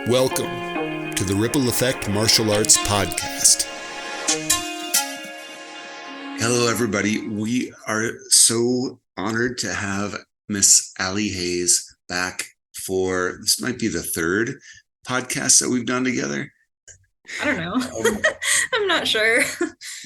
Welcome to the Ripple Effect Martial Arts Podcast. Hello, everybody. We are so honored to have Ms Allie Hayes back for, this might be the third podcast that we've done together. I don't know. I'm not sure.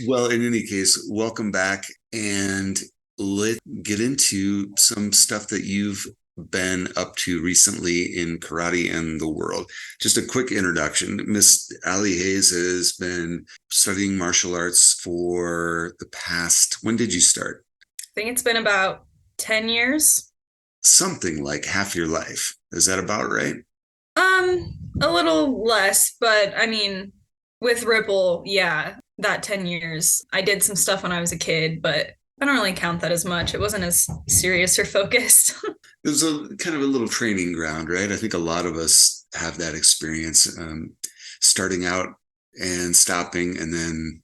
Well, in any case, welcome back, and let's get into some stuff that you've been up to recently in karate and the world. Just a quick introduction. Ms Allie Hayes has been studying martial arts for the past, when did you start? I think it's been about 10 years. Something like half your life. Is that about right? A little less, but I mean, with Ripple, yeah, that 10 years. I did some stuff when I was a kid, but I don't really count that as much. It wasn't as serious or focused. It was a kind of a little training ground, right? I think a lot of us have that experience, starting out and stopping and then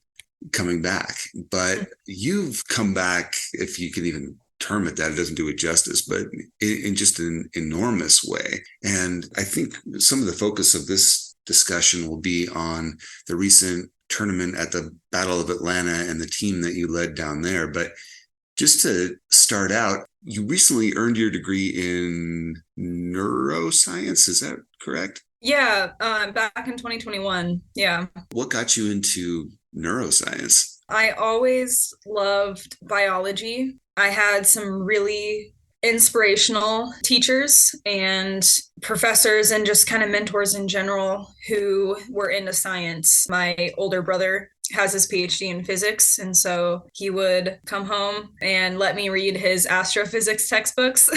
coming back. But you've come back, if you can even term it that, it doesn't do it justice, but in just an enormous way. And I think some of the focus of this discussion will be on the recent tournament at the Battle of Atlanta and the team that you led down there. But just to start out, you recently earned your degree in neuroscience. Is that correct? Yeah, back in 2021. Yeah. What got you into neuroscience? I always loved biology. I had some really inspirational teachers and professors and just kind of mentors in general who were into science. My older brother has his PhD in physics, and so he would come home and let me read his astrophysics textbooks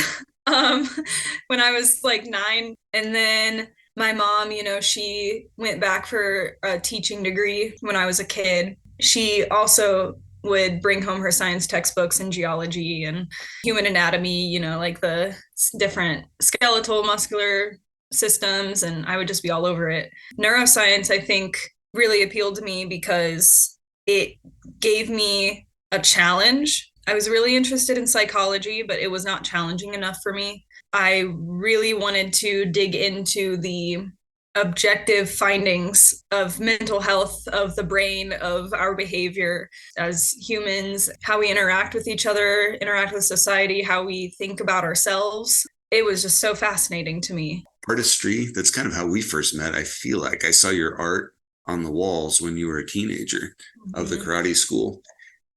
when I was like 9. And then my mom, she went back for a teaching degree when I was a kid. She also would bring home her science textbooks in geology and human anatomy, like the different skeletal muscular systems, and I would just be all over it. Neuroscience, I think, really appealed to me because it gave me a challenge. I was really interested in psychology, but it was not challenging enough for me. I really wanted to dig into the objective findings of mental health, of the brain, of our behavior as humans, how we interact with each other, interact with society, how we think about ourselves. It was just so fascinating to me. Artistry, that's kind of how we first met. I feel like I saw your art on the walls when you were a teenager of the karate school.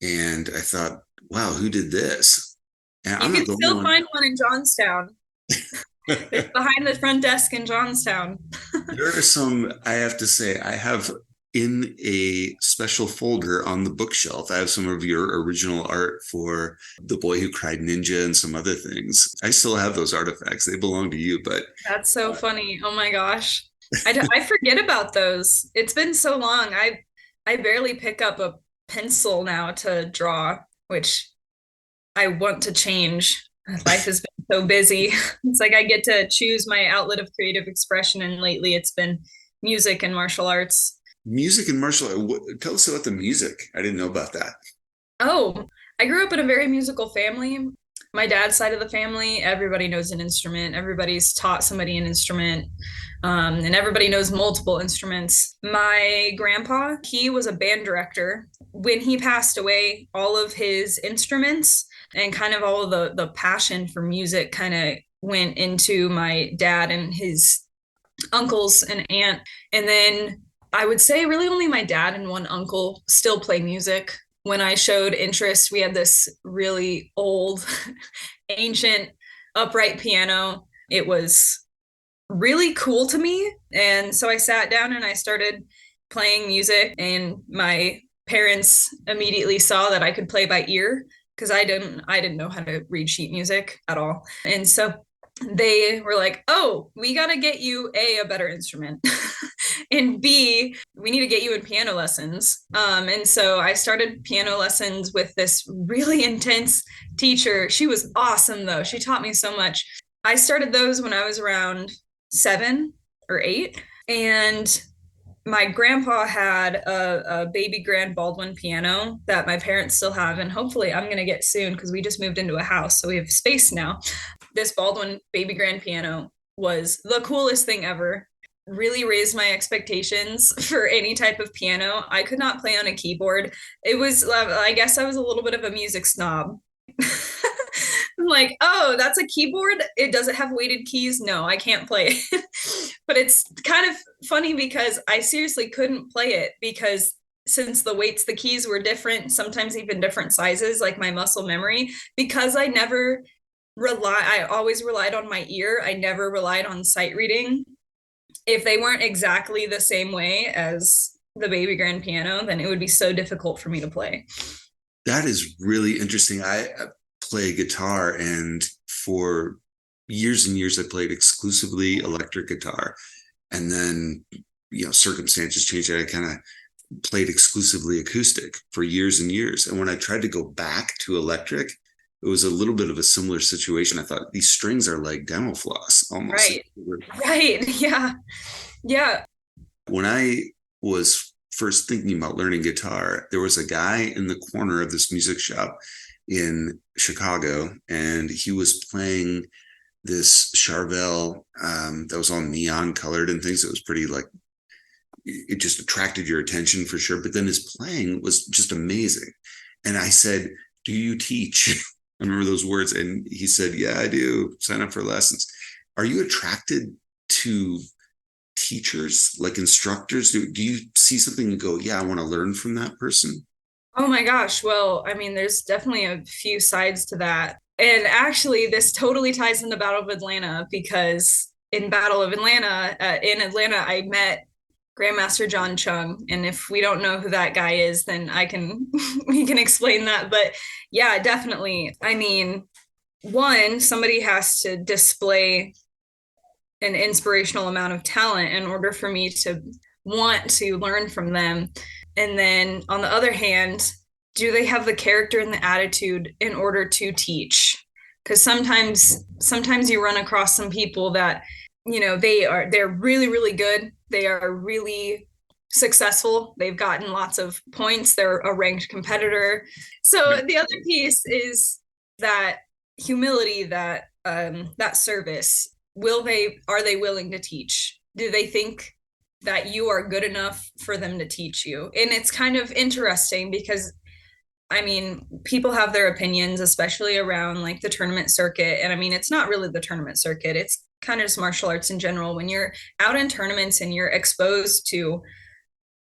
And I thought, wow, who did this? And you can still find one in Johnstown. It's behind the front desk in Johnstown. There are some, I have to say, I have in a special folder on the bookshelf, I have some of your original art for The Boy Who Cried Ninja and some other things. I still have those artifacts. They belong to you, but... That's so funny. Oh my gosh. I forget about those. It's been so long. I barely pick up a pencil now to draw, which I want to change. Life has been so busy. It's like I get to choose my outlet of creative expression, and lately it's been music and martial arts. Music and martial arts. Tell us about the music. I didn't know about that. Oh, I grew up in a very musical family. My dad's side of the family, everybody knows an instrument. Everybody's taught somebody an instrument, and everybody knows multiple instruments. My grandpa, he was a band director. When he passed away, all of his instruments and kind of all of the passion for music kind of went into my dad and his uncles and aunt. And then I would say really only my dad and one uncle still play music. When I showed interest, we had this really old, ancient, upright piano. It was really cool to me. And so I sat down and I started playing music, and my parents immediately saw that I could play by ear because I didn't know how to read sheet music at all. And so they were like, oh, we got to get you a better instrument. And B, we need to get you in piano lessons. And so I started piano lessons with this really intense teacher. She was awesome, though. She taught me so much. I started those when I was around 7 or 8. And my grandpa had a baby grand Baldwin piano that my parents still have, and hopefully I'm going to get soon because we just moved into a house, so we have space now. This Baldwin baby grand piano was the coolest thing ever. really raised my expectations for any type of piano. I could not play on a keyboard. It was, I guess I was a little bit of a music snob. I'm like, oh, that's a keyboard. It doesn't have weighted keys. No, I can't play it. But it's kind of funny because I seriously couldn't play it because since the weights, the keys were different, sometimes even different sizes, like my muscle memory, because I always relied on my ear. I never relied on sight reading. If they weren't exactly the same way as the baby grand piano, then it would be so difficult for me to play. That is really interesting. I play guitar, and for years and years, I played exclusively electric guitar. And then, circumstances changed. I kind of played exclusively acoustic for years and years. And when I tried to go back to electric, it was a little bit of a similar situation. I thought these strings are like dental floss almost. Right. Right. Yeah. Yeah. When I was first thinking about learning guitar, there was a guy in the corner of this music shop in Chicago, and he was playing this Charvel that was all neon colored and things. It was pretty like, it just attracted your attention for sure. But then his playing was just amazing. And I said, "Do you teach?" I remember those words. And he said, "Yeah, I do. Sign up for lessons." Are you attracted to teachers, like instructors? Do you see something and go, "Yeah, I want to learn from that person"? Oh my gosh. Well, I mean, there's definitely a few sides to that. And actually, this totally ties into Battle of Atlanta because in Atlanta, I met Grandmaster John Chung. And if we don't know who that guy is, then we can explain that. But yeah, definitely. I mean, one, somebody has to display an inspirational amount of talent in order for me to want to learn from them. And then on the other hand, do they have the character and the attitude in order to teach? Because sometimes you run across some people that, they're really, really good. They are really successful. They've gotten lots of points. They're a ranked competitor. So the other piece is that humility, that service. Are they willing to teach? Do they think that you are good enough for them to teach you? And it's kind of interesting because I mean, people have their opinions, especially around like the tournament circuit. And I mean, it's not really the tournament circuit, it's kind of just martial arts in general. When you're out in tournaments and you're exposed to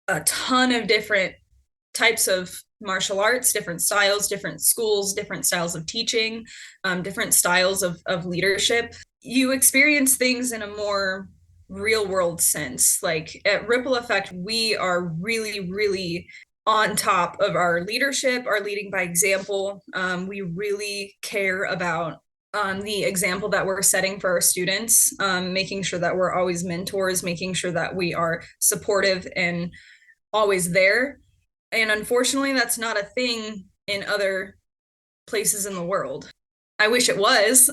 a ton of different types of martial arts, different styles, different schools, different styles of teaching, different styles of leadership, you experience things in a more real world sense. Like at Ripple Effect, we are really, really on top of our leadership, our leading by example. We really care about the example that we're setting for our students, making sure that we're always mentors, making sure that we are supportive and always there. And unfortunately, that's not a thing in other places in the world. I wish it was,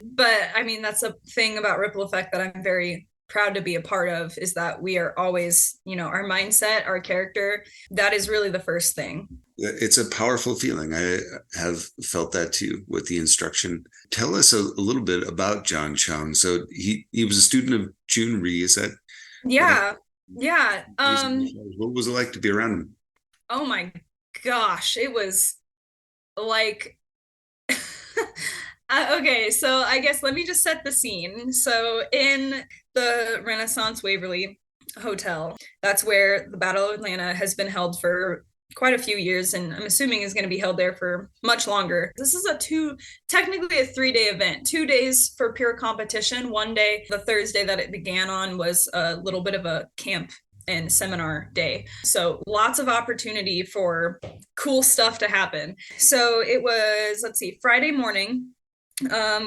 but I mean, that's a thing about Ripple Effect that I'm very proud to be a part of, is that we are always, our mindset, our character, that is really the first thing. It's a powerful feeling. I have felt that too with the instruction. Tell us a little bit about John Chung. So he was a student of Jhoon Rhee. Is that right? Yeah. Yeah. What was it like to be around him? Oh my gosh. It was like, okay, so I guess let me just set the scene. So in the Renaissance Waverly Hotel, that's where the Battle of Atlanta has been held for quite a few years, and I'm assuming is going to be held there for much longer. This is technically a 3-day event, 2 days for pure competition. One day, the Thursday that it began on, was a little bit of a camp and seminar day. So lots of opportunity for cool stuff to happen. So it was, let's see, Friday morning.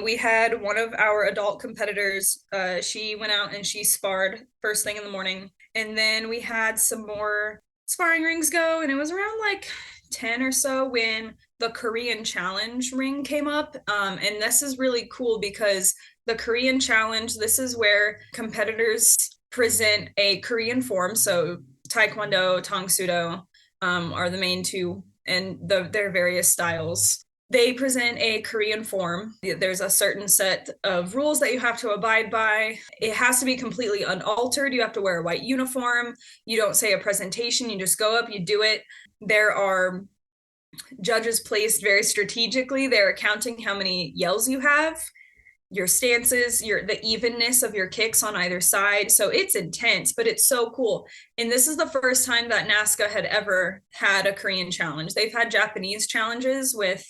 We had one of our adult competitors. She went out and she sparred first thing in the morning. And then we had some more sparring rings go. And it was around like 10 or so when the Korean Challenge ring came up. And this is really cool because the Korean Challenge, this is where competitors present a Korean form. So Taekwondo, Tang Sudo are the main two, and their various styles. They present a Korean form. There's a certain set of rules that you have to abide by. It has to be completely unaltered. You have to wear a white uniform. You don't say a presentation. You just go up, you do it. There are judges placed very strategically. They're counting how many yells you have, your stances, the evenness of your kicks on either side. So it's intense, but it's so cool. And this is the first time that NASCA had ever had a Korean challenge. They've had Japanese challenges with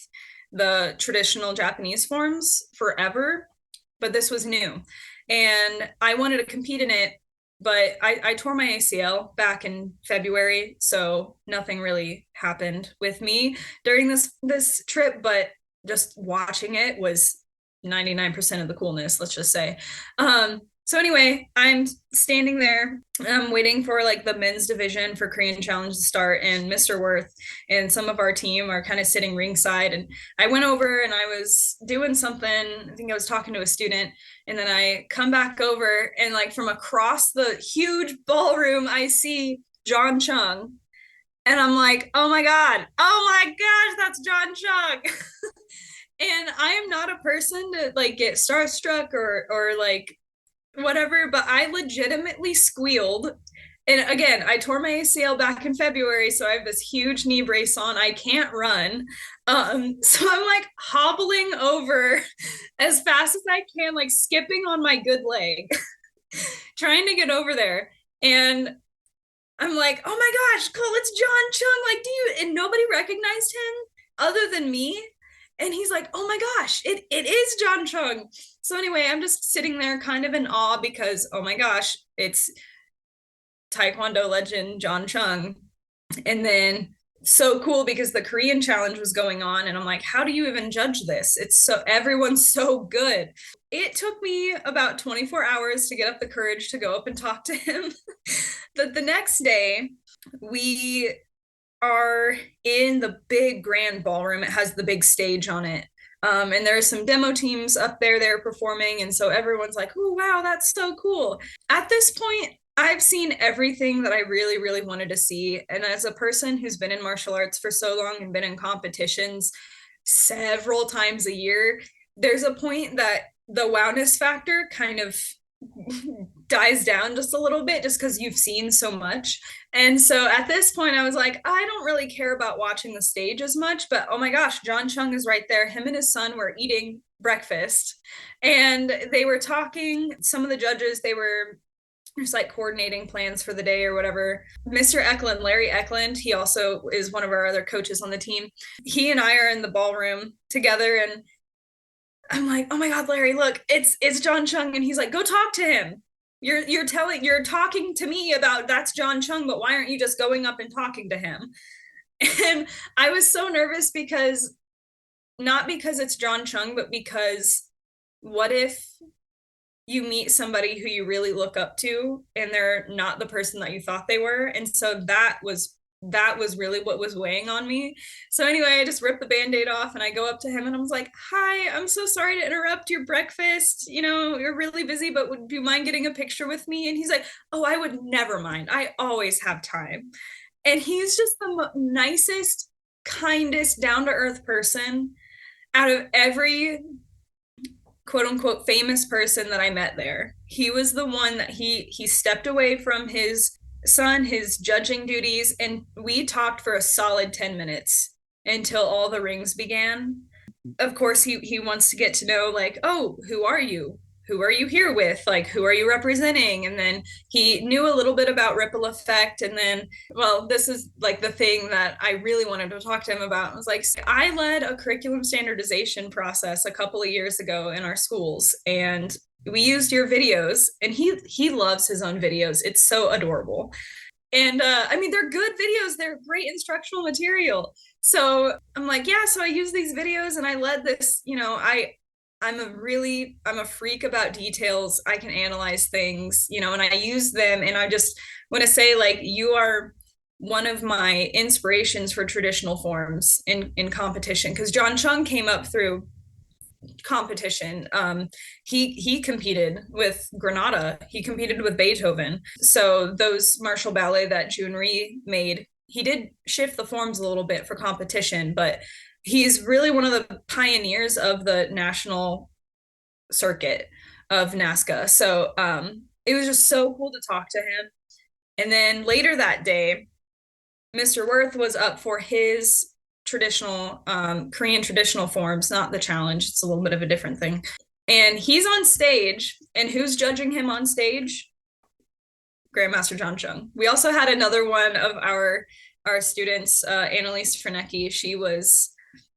the traditional Japanese forms forever, but this was new. And I wanted to compete in it, but I tore my ACL back in February, so nothing really happened with me during this trip, but just watching it was 99% of the coolness, let's just say. So anyway, I'm standing there, I'm waiting for like the men's division for Korean Challenge to start, and Mr. Worth and some of our team are kind of sitting ringside. And I went over and I was doing something. I think I was talking to a student, and then I come back over, and like from across the huge ballroom, I see John Chung. And I'm like, oh my gosh, that's John Chung. And I am not a person to like get starstruck or like whatever, but I legitimately squealed. And again, I tore my ACL back in February, so I have this huge knee brace on. I can't run. So I'm like hobbling over as fast as I can, like skipping on my good leg, trying to get over there. And I'm like, oh my gosh, Cole, it's John Chung. Like, do you? And nobody recognized him other than me. And he's like, oh my gosh, it is John Chung. So anyway, I'm just sitting there kind of in awe because, oh my gosh, it's Taekwondo legend John Chung. And then so cool because the Korean challenge was going on. And I'm like, how do you even judge this? It's so, everyone's so good. It took me about 24 hours to get up the courage to go up and talk to him. But the next day, we are in the big grand ballroom. It has the big stage on it. And there are some demo teams up there, they're performing. And so everyone's like, oh, wow, that's so cool. At this point, I've seen everything that I really, really wanted to see. And as a person who's been in martial arts for so long and been in competitions several times a year, there's a point that the wowness factor kind of dies down just a little bit just because you've seen so much. And so at this point, I was like, I don't really care about watching the stage as much, but oh my gosh, John Chung is right there. Him and his son were eating breakfast and they were talking. Some of the judges, they were just like coordinating plans for the day or whatever. Mr. Eklund, Larry Eklund, he also is one of our other coaches on the team. He and I are in the ballroom together, and I'm like, oh my God, Larry, look, it's John Chung. And he's like, go talk to him. You're talking to me about that's John Chung, but why aren't you just going up and talking to him? And I was so nervous because not because it's John Chung, but because what if you meet somebody who you really look up to and they're not the person that you thought they were? And so that was really what was weighing on me. So anyway, I just ripped the band-aid off and I go up to him and I was like, hi, I'm so sorry to interrupt your breakfast. You know, you're really busy, but would you mind getting a picture with me? And he's like, oh, I would never mind. I always have time. And he's just the nicest, kindest, down-to-earth person out of every quote unquote famous person that I met there. He was the one that he stepped away from his son, his judging duties, and we talked for a solid 10 minutes until all the rings began. Of course, he wants to get to know, like, oh, who are you? Who are you here with? Like, who are you representing? And then he knew a little bit about ripple effect. And then, well, this is like the thing that I really wanted to talk to him about. I was like, I led a curriculum standardization process a couple of years ago in our schools, and we used your videos, and he loves his own videos. It's so adorable. And I mean, they're good videos. They're great instructional material. So I'm like, yeah, so I use these videos and I led this, I'm a freak about details. I can analyze things, and I use them. And I just want to say, like, you are one of my inspirations for traditional forms in competition, because John Chung came up through competition. He competed with Granada. He competed with Beethoven. So those martial ballet that Jhoon Rhee made, he did shift the forms a little bit for competition, but he's really one of the pioneers of the national circuit of NASCA. So it was just so cool to talk to him. And then later that day, Mr. Worth was up for his traditional Korean traditional forms, not the challenge. It's a little bit of a different thing. And he's on stage, and who's judging him on stage? Grandmaster John Chung. We also had another one of our students, Annalise Frenecki. She was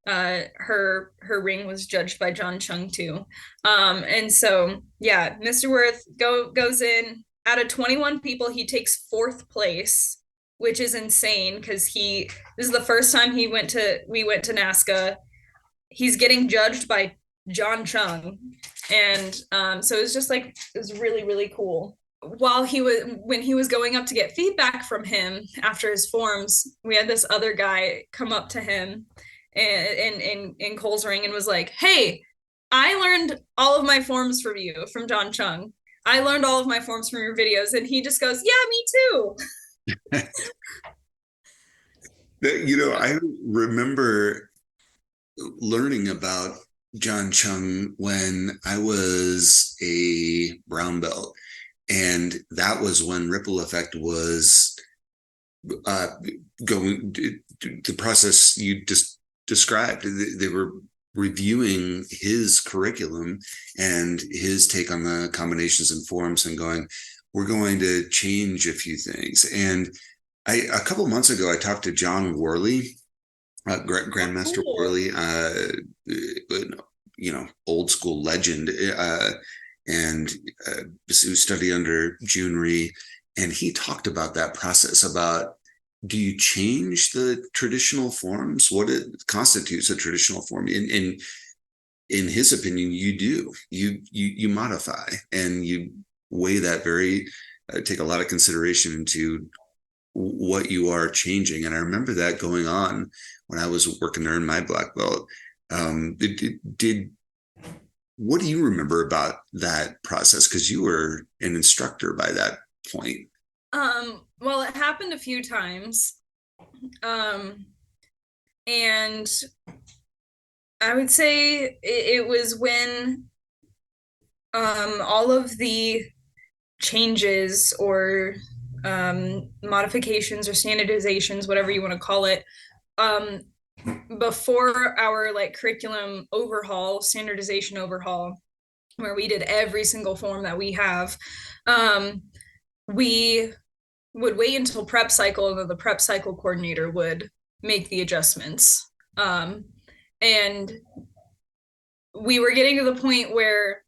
her ring was judged by John Chung too. And so yeah, Mr. Worth goes in out of 21 people, he takes fourth place, which is insane because this is the first time we went to NASCA. He's getting judged by John Chung. And so it was just like, it was really, really cool. When he was going up to get feedback from him after his forms, we had this other guy come up to him in Cole's ring and was like, "Hey, I learned all of my forms from you, from John Chung. I learned all of my forms from your videos." And he just goes, "Yeah, me too." I remember learning about John Chung when I was a brown belt. And that was when Ripple Effect was going, the process you just described. They were reviewing his curriculum and his take on the combinations and forms and going, we're going to change a few things. And a couple months ago, I talked to John Worley, Grandmaster Worley, old school legend, and who studied under Jhoon Rhee. And he talked about that process about, do you change the traditional forms? What it constitutes a traditional form? In his opinion, you do. You modify and you weigh that take a lot of consideration into what you are changing. And I remember that going on when I was working there in my black belt. What do you remember about that process? Because you were an instructor by that point. Well, it happened a few times. And I would say it was when all of the changes or modifications or standardizations, whatever you want to call it, before our like curriculum overhaul, standardization overhaul, where we did every single form that we have, we would wait until prep cycle, and then the prep cycle coordinator would make the adjustments. And we were getting to the point where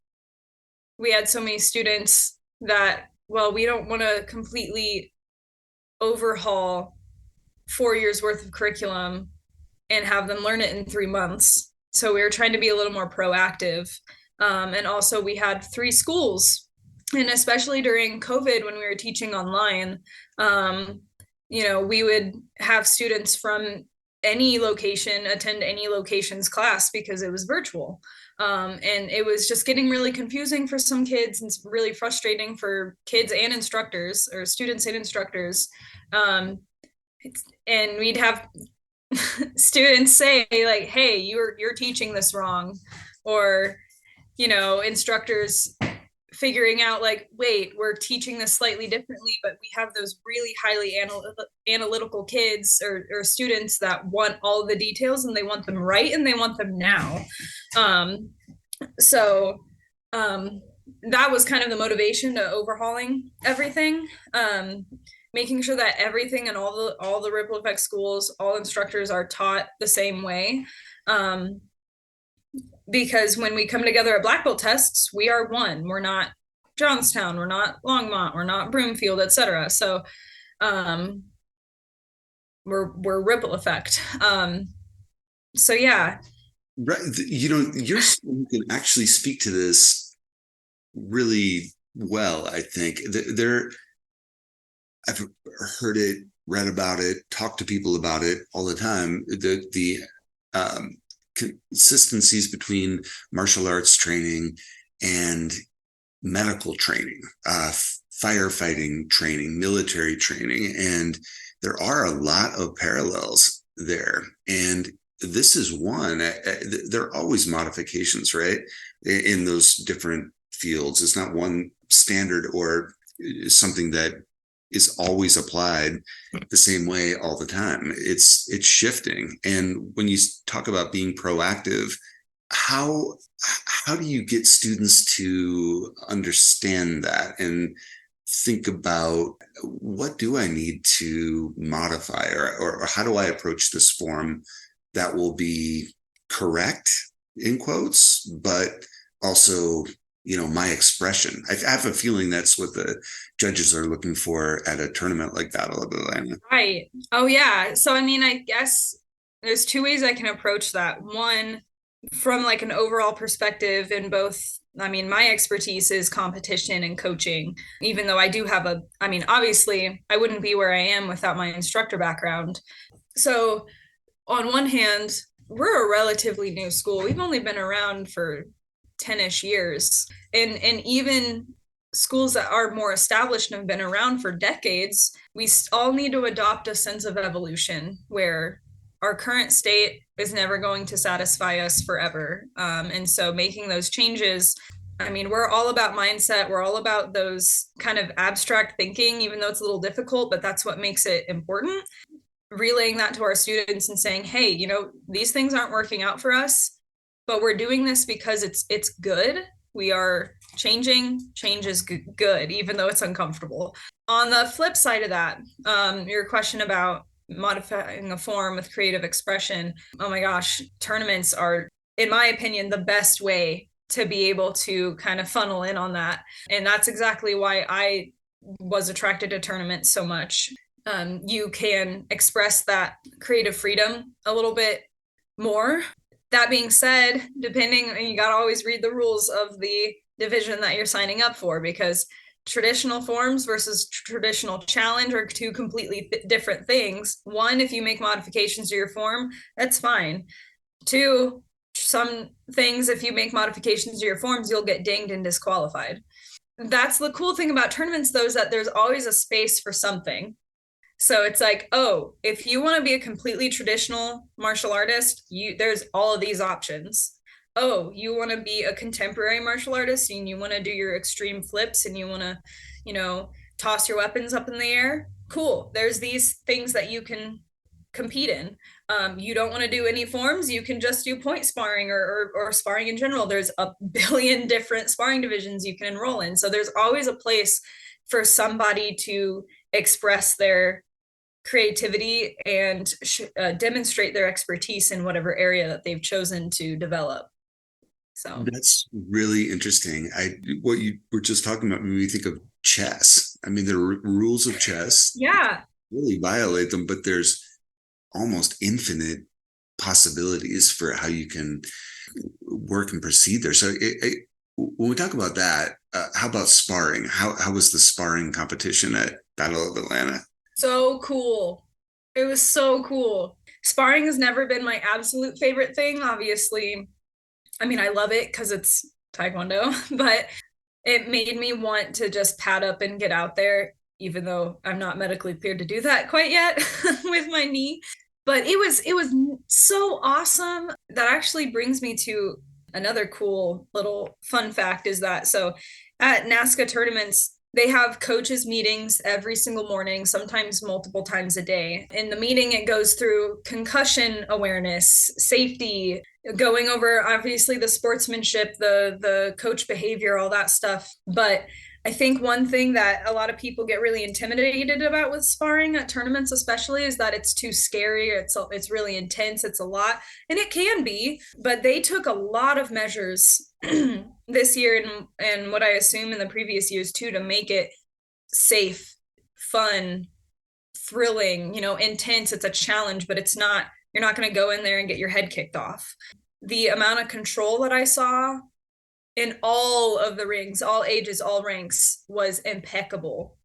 we had so many students that, well, we don't want to completely overhaul 4 years worth of curriculum and have them learn it in 3 months. So we were trying to be a little more proactive. And also we had 3 schools, and especially during COVID when we were teaching online, we would have students from any location attend any location's class because it was virtual. And it was just getting really confusing for some kids and really frustrating for kids and instructors, or students and instructors. And we'd have students say like, "Hey, you're teaching this wrong," or instructors figuring out like, "Wait, we're teaching this slightly differently, but we have those really highly analytical kids or students that want all the details, and they want them right, and they want them now." So that was kind of the motivation to overhauling everything, making sure that everything in all the Ripple Effect schools, all instructors are taught the same way. Because when we come together at black belt tests, we are one. We're not Johnstown, we're not Longmont, we're not Broomfield, etc. So we're Ripple Effect. So yeah. Right. You can actually speak to this really well, I think. I've heard it, read about it, talked to people about it all the time. The consistencies between martial arts training and medical training, firefighting training, military training, and there are a lot of parallels there. And this is one. There are always modifications, right? In those different fields. It's not one standard or something that is always applied the same way all the time. It's shifting. And when you talk about being proactive, how how do you get students to understand that and think about what do I need to modify, or how do I approach this form that will be correct in quotes, but also, my expression. I have a feeling that's what the judges are looking for at a tournament like Battle of Atlanta. Right. Oh, yeah. So, I mean, I guess there's two ways I can approach that. One, from like an overall perspective in both, I mean, my expertise is competition and coaching, even though I do have I mean, obviously, I wouldn't be where I am without my instructor background. So, on one hand, we're a relatively new school. We've only been around for 10ish years. And even schools that are more established and have been around for decades, we all need to adopt a sense of evolution where our current state is never going to satisfy us forever. And so making those changes, I mean, we're all about mindset. We're all about those kind of abstract thinking, even though it's a little difficult, but that's what makes it important. Relaying that to our students and saying, hey, these things aren't working out for us, but we're doing this because it's good. We are changing. Change is good, even though it's uncomfortable. On the flip side of that, your question about modifying a form with creative expression. Oh my gosh, tournaments are, in my opinion, the best way to be able to kind of funnel in on that. And that's exactly why I was attracted to tournaments so much. You can express that creative freedom a little bit more. That being said, you got to always read the rules of the division that you're signing up for, because traditional forms versus traditional challenge are two completely different things. One, if you make modifications to your form, that's fine. Two, some things, if you make modifications to your forms, you'll get dinged and disqualified. That's the cool thing about tournaments, though, is that there's always a space for something. So it's like, oh, if you want to be a completely traditional martial artist, there's all of these options. Oh, you want to be a contemporary martial artist and you want to do your extreme flips and you want to, toss your weapons up in the air. Cool. There's these things that you can compete in. You don't want to do any forms, you can just do point sparring or sparring in general. There's a billion different sparring divisions you can enroll in. So there's always a place for somebody to express their creativity and demonstrate their expertise in whatever area that they've chosen to develop. So That's really interesting. What you were just talking about when we think of chess. I mean, the rules of chess yeah, really violate them, but there's almost infinite possibilities for how you can work and proceed there. So when we talk about that, how about sparring? How was the sparring competition at Battle of Atlanta? so cool. It was so cool. Sparring has never been my absolute favorite thing, obviously. I mean, I love it because it's Taekwondo, but it made me want to just pad up and get out there, even though I'm not medically cleared to do that quite yet with my knee. But it was so awesome. That actually brings me to another cool little fun fact, is that so at NASCA tournaments, they have coaches meetings every single morning, sometimes multiple times a day. In the meeting, it goes through concussion awareness, safety, going over obviously the sportsmanship, the coach behavior, all that stuff. But I think one thing that a lot of people get really intimidated about with sparring at tournaments, especially, is that it's too scary. It's really intense. It's a lot, and it can be. But they took a lot of measures this year, and what I assume in the previous years too, to make it safe, fun, thrilling. Intense. It's a challenge, but it's not. You're not going to go in there and get your head kicked off. The amount of control that I saw in all of the rings, all ages, all ranks, was impeccable.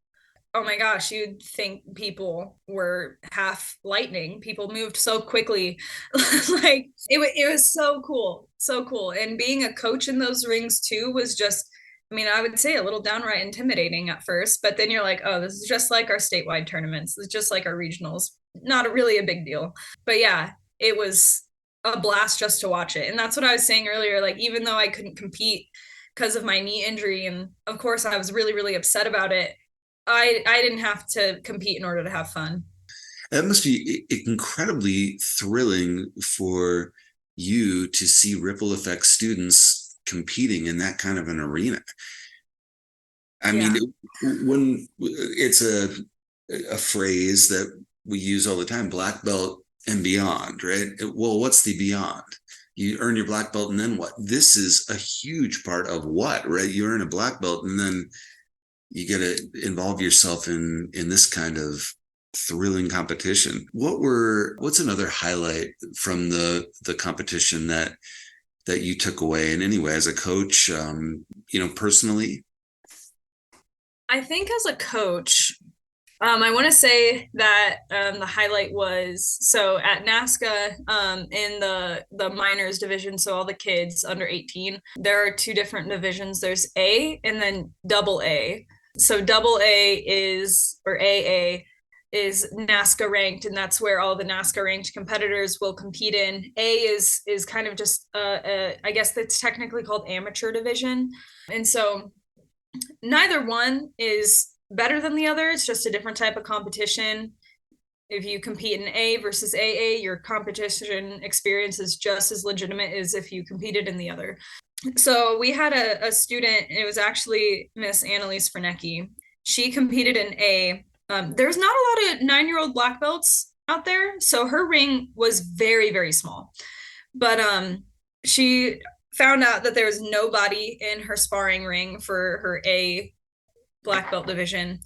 Oh my gosh, you'd think people were half lightning. People moved so quickly. Like it was so cool. So cool. And being a coach in those rings too was just, I mean, I would say a little downright intimidating at first, but then you're like, oh, this is just like our statewide tournaments. It's just like our regionals. Not really a big deal. But yeah, it was a blast just to watch it. And that's what I was saying earlier. Like, even though I couldn't compete because of my knee injury, and of course I was really, really upset about it, I didn't have to compete in order to have fun. That must be incredibly thrilling for you to see ripple effect students competing in that kind of an arena. I mean, Yeah. when it's a phrase that we use all the time, black belt and beyond, right? Well, what's the beyond? You earn your black belt and then what? This is a huge part of what, right? You earn a black belt and then you get to involve yourself in this kind of thrilling competition. What's another highlight from the competition that you took away in any way as a coach, personally? I think as a coach, I want to say that the highlight was so at NASCA in the minors division, so all the kids under 18. There are two different divisions. There's A and then double A. So double A is or AA is NASCA ranked, and that's where all the NASCA ranked competitors will compete in. A is kind of just I guess that's technically called amateur division, and so neither one is better than the other. It's just a different type of competition. If you compete in A versus AA, your competition experience is just as legitimate as if you competed in the other. So we had a student, it was actually Ms Allie Hayes. She competed in A. There's not a lot of 9-year-old black belts out there, so her ring was very, very small. But she found out that there was nobody in her sparring ring for her A black belt division.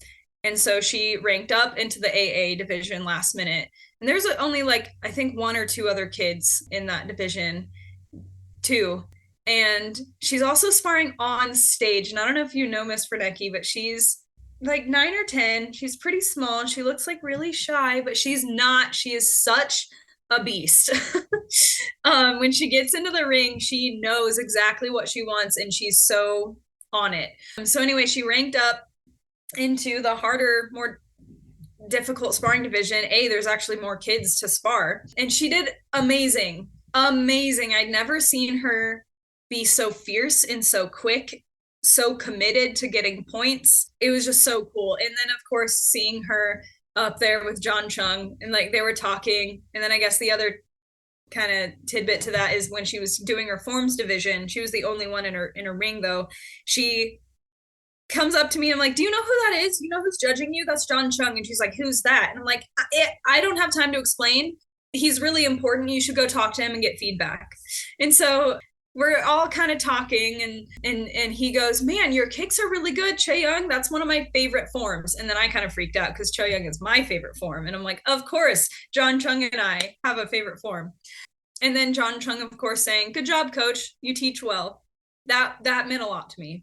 And so she ranked up into the AA division last minute. And there's only like, I think, one or two other kids in that division, too. And she's also sparring on stage. And I don't know if you know Miss Frenecki, but she's like 9 or 10. She's pretty small and she looks like really shy, but she's not. She is such a beast. When she gets into the ring, she knows exactly what she wants and she's so on it. So, anyway, she ranked up into the harder, more difficult sparring division. There's actually more kids to spar. And she did amazing. Amazing. I'd never seen her be so fierce and so quick, so committed to getting points. It was just so cool. And then, of course, seeing her up there with John Chung and like they were talking. And then I guess the other kind of tidbit to that is when she was doing her forms division, she was the only one in her ring though. She comes up to me and I'm like, do you know who that is? You know who's judging you? That's John Chung. And she's like, who's that? And I'm like, I don't have time to explain. He's really important. You should go talk to him and get feedback. And so we're all kind of talking and he goes, man, your kicks are really good, Chaeyoung. That's one of my favorite forms. And then I kind of freaked out because Chaeyoung is my favorite form. And I'm like, of course, John Chung and I have a favorite form. And then John Chung, of course, saying, good job, coach. You teach well. That meant a lot to me.